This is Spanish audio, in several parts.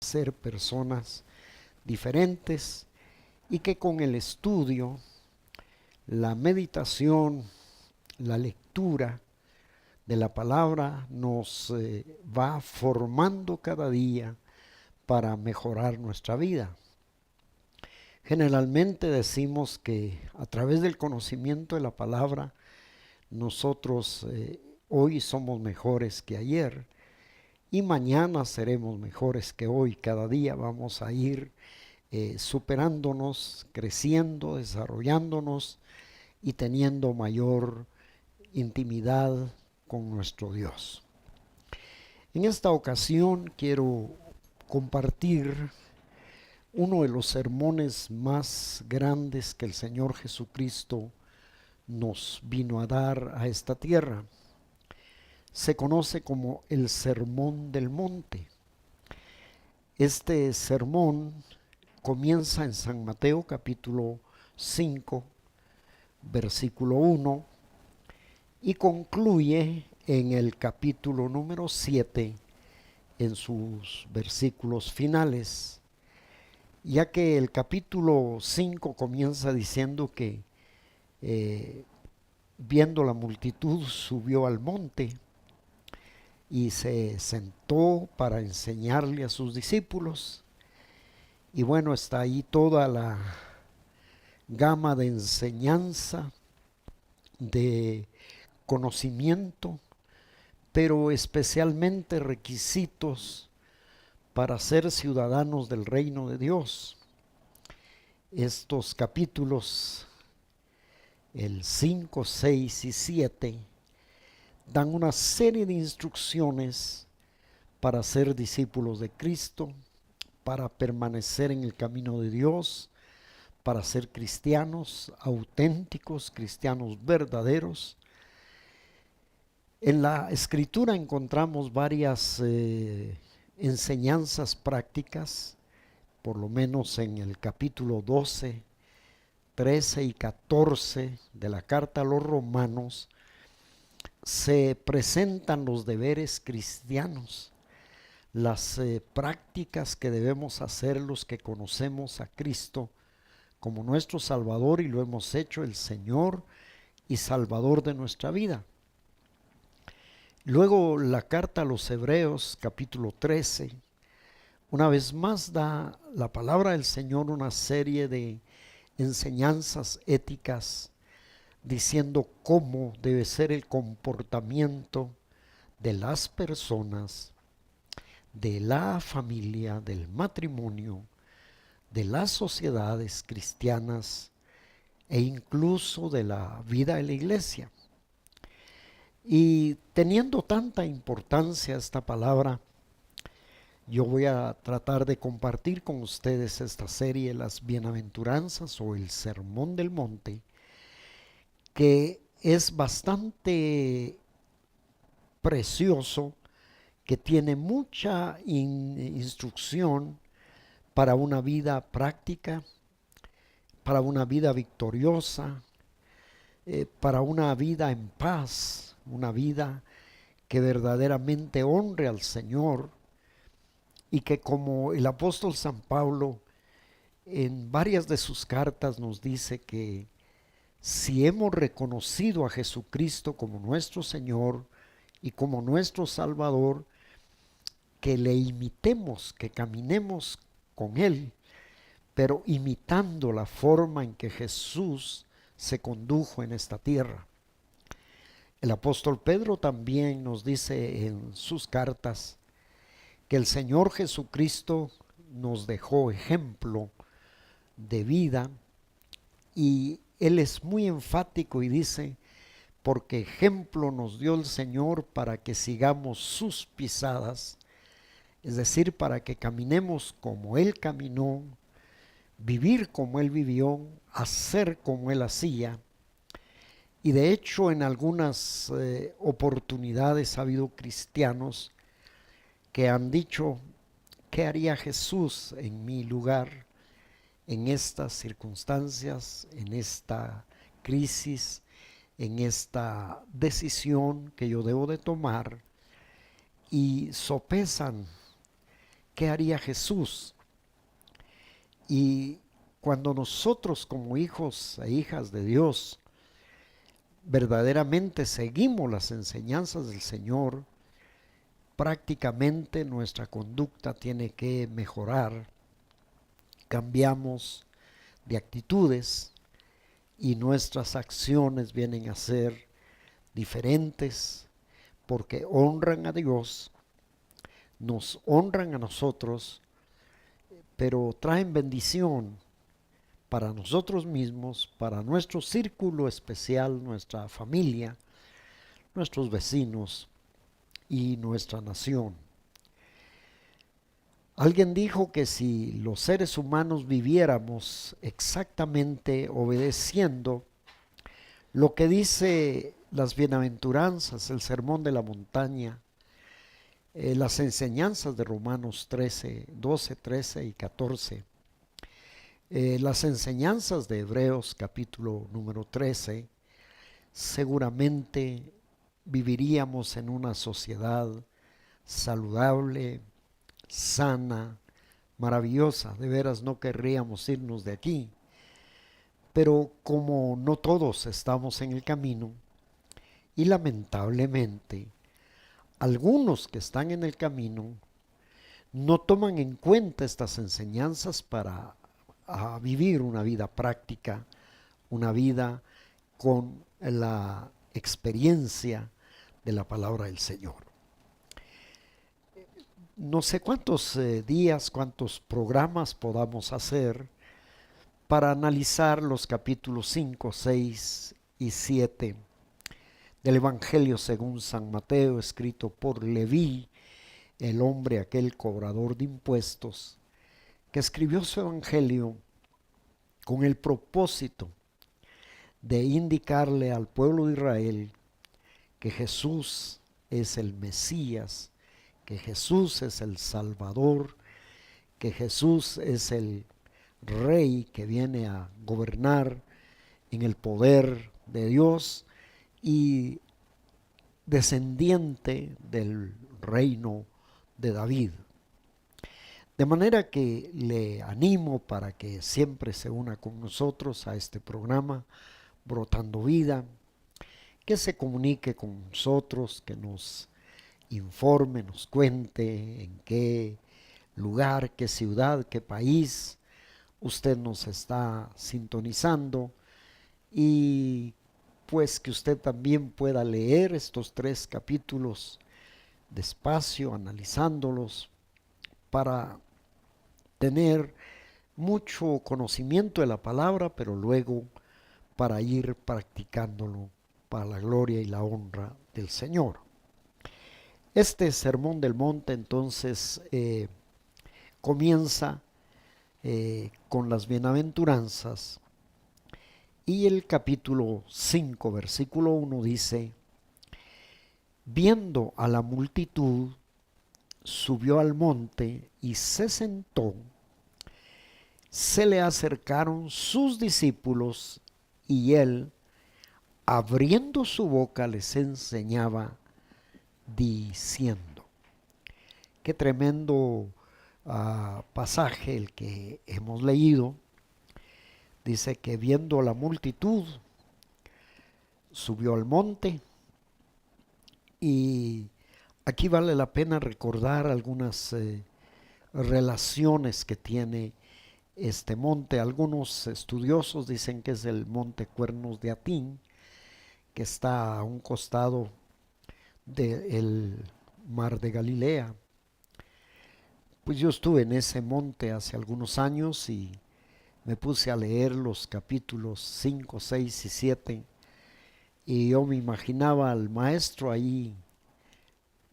ser personas diferentes y que con el estudio, la meditación, la lectura de la palabra nos va formando cada día para mejorar nuestra vida. Generalmente decimos que a través del conocimiento de la palabra nosotros hoy somos mejores que ayer y mañana seremos mejores que hoy. Cada día vamos a ir superándonos, creciendo, desarrollándonos y teniendo mayor intimidad con nuestro Dios. En esta ocasión quiero compartir uno de los sermones más grandes que el Señor Jesucristo nos vino a dar a esta tierra. Se conoce como el Sermón del Monte. Este sermón comienza en San Mateo capítulo 5, versículo 1 y concluye en el capítulo número 7 en sus versículos finales, ya que el capítulo 5 comienza diciendo que viendo la multitud subió al monte y se sentó para enseñarle a sus discípulos. Y bueno, está ahí toda la gama de enseñanza, de conocimiento, pero especialmente requisitos para ser ciudadanos del reino de Dios. Estos capítulos, el 5, 6 y 7, dan una serie de instrucciones para ser discípulos de Cristo, para permanecer en el camino de Dios, para ser cristianos auténticos, cristianos verdaderos. En la escritura encontramos varias enseñanzas prácticas, por lo menos en el capítulo 12, 13 y 14 de la carta a los romanos se presentan los deberes cristianos, las prácticas que debemos hacer los que conocemos a Cristo como nuestro Salvador y lo hemos hecho el Señor y Salvador de nuestra vida. Luego la carta a los Hebreos capítulo 13, una vez más da la palabra del Señor una serie de enseñanzas éticas diciendo cómo debe ser el comportamiento de las personas, de la familia, del matrimonio, de las sociedades cristianas e incluso de la vida de la iglesia. Y teniendo tanta importancia esta palabra, yo voy a tratar de compartir con ustedes esta serie, las bienaventuranzas o el Sermón del Monte, que es bastante precioso, que tiene mucha instrucción para una vida práctica, para una vida victoriosa, para una vida en paz, una vida que verdaderamente honre al Señor y que, como el apóstol San Pablo en varias de sus cartas nos dice, que si hemos reconocido a Jesucristo como nuestro Señor y como nuestro Salvador, que le imitemos, que caminemos con Él, pero imitando la forma en que Jesús se condujo en esta tierra. El apóstol Pedro también nos dice en sus cartas que el Señor Jesucristo nos dejó ejemplo de vida, y Él es muy enfático y dice: porque ejemplo nos dio el Señor para que sigamos sus pisadas, es decir, para que caminemos como Él caminó, vivir como Él vivió, hacer como Él hacía. Y de hecho en algunas oportunidades ha habido cristianos que han dicho: ¿qué haría Jesús en mi lugar, en estas circunstancias, en esta crisis, en esta decisión que yo debo de tomar? Y sopesan ¿qué haría Jesús? Y cuando nosotros como hijos e hijas de Dios verdaderamente seguimos las enseñanzas del Señor, prácticamente nuestra conducta tiene que mejorar, cambiamos de actitudes y nuestras acciones vienen a ser diferentes porque honran a Dios, nos honran a nosotros, pero traen bendición para nosotros mismos, para nuestro círculo especial, nuestra familia, nuestros vecinos y nuestra nación. Alguien dijo que si los seres humanos viviéramos exactamente obedeciendo lo que dice las bienaventuranzas, el sermón de la montaña, las enseñanzas de Romanos 13, 12, 13 y 14, las enseñanzas de Hebreos capítulo número 13, seguramente viviríamos en una sociedad saludable, sana, maravillosa. De veras no querríamos irnos de aquí. Pero como no todos estamos en el camino, y lamentablemente algunos que están en el camino no toman en cuenta estas enseñanzas para vivir una vida práctica, una vida con la experiencia de la palabra del Señor. No sé cuántos días, cuántos programas podamos hacer para analizar los capítulos 5, 6 y 7 del Evangelio según San Mateo, escrito por Leví, el hombre aquel cobrador de impuestos, que escribió su Evangelio con el propósito de indicarle al pueblo de Israel que Jesús es el Mesías, que Jesús es el Salvador, que Jesús es el Rey que viene a gobernar en el poder de Dios y descendiente del reino de David. De manera que le animo para que siempre se una con nosotros a este programa Brotando Vida, que se comunique con nosotros, que nos informe, nos cuente en qué lugar, qué ciudad, qué país usted nos está sintonizando y pues que usted también pueda leer estos 3 capítulos despacio, analizándolos para tener mucho conocimiento de la palabra, pero luego para ir practicándolo para la gloria y la honra del Señor. Este sermón del monte entonces comienza con las bienaventuranzas y el capítulo 5 versículo 1 dice: viendo a la multitud, subió al monte y se sentó. Se le acercaron sus discípulos y él, abriendo su boca, les enseñaba diciendo. Qué tremendo pasaje el que hemos leído. Dice que viendo a la multitud, subió al monte. Y aquí vale la pena recordar algunas relaciones que tiene este monte. Algunos estudiosos dicen que es el monte Cuernos de Atín, que está a un costado del mar de Galilea. Pues yo estuve en ese monte hace algunos años y me puse a leer los capítulos 5, 6 y 7 y yo me imaginaba al maestro ahí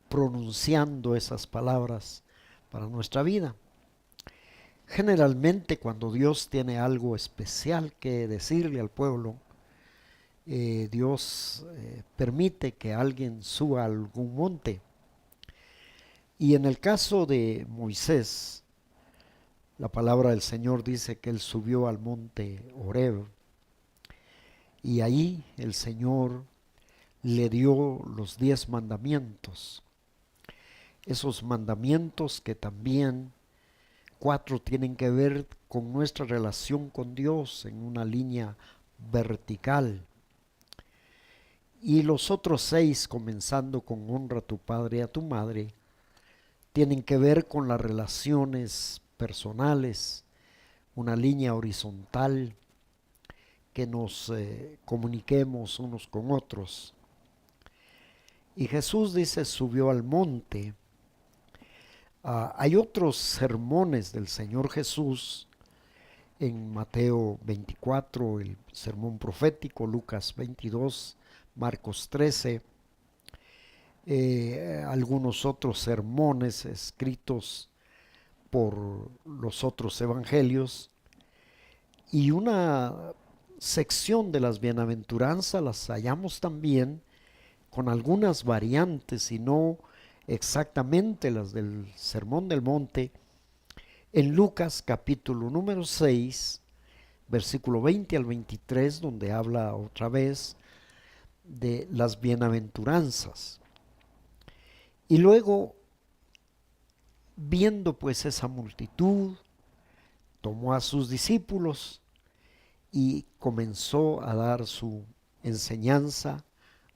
pronunciando esas palabras para nuestra vida. Generalmente cuando Dios tiene algo especial que decirle al pueblo, Dios permite que alguien suba a algún monte. Y en el caso de Moisés, la palabra del Señor dice que él subió al monte Horeb y ahí el Señor le dio los 10 mandamientos. Esos mandamientos que también 4 tienen que ver con nuestra relación con Dios en una línea vertical. Y los otros 6, comenzando con honra a tu padre y a tu madre, tienen que ver con las relaciones personales, una línea horizontal, que nos comuniquemos unos con otros. Y Jesús dice, subió al monte. Hay otros sermones del Señor Jesús en Mateo 24, el sermón profético, Lucas 22, Marcos 13, algunos otros sermones escritos por los otros evangelios, y una sección de las bienaventuranzas las hallamos también con algunas variantes y no exactamente las del Sermón del Monte, en Lucas capítulo número 6, versículo 20 al 23, donde habla otra vez de las bienaventuranzas. Y luego, viendo pues esa multitud, tomó a sus discípulos y comenzó a dar su enseñanza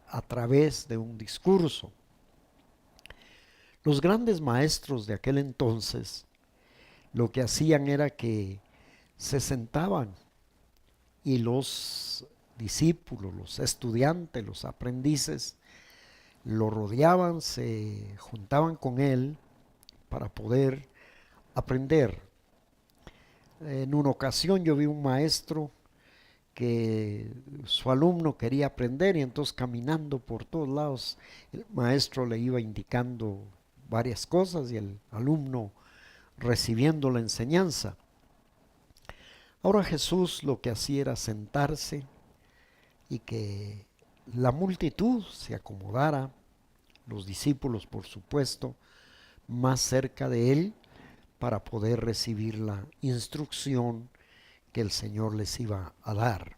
a través de un discurso. Los grandes maestros de aquel entonces lo que hacían era que se sentaban y los discípulos, los estudiantes, los aprendices, lo rodeaban, se juntaban con él para poder aprender. En una ocasión yo vi un maestro que su alumno quería aprender y entonces caminando por todos lados el maestro le iba indicando varias cosas y el alumno recibiendo la enseñanza. Ahora Jesús lo que hacía era sentarse y que la multitud se acomodara, los discípulos por supuesto, más cerca de él para poder recibir la instrucción que el Señor les iba a dar.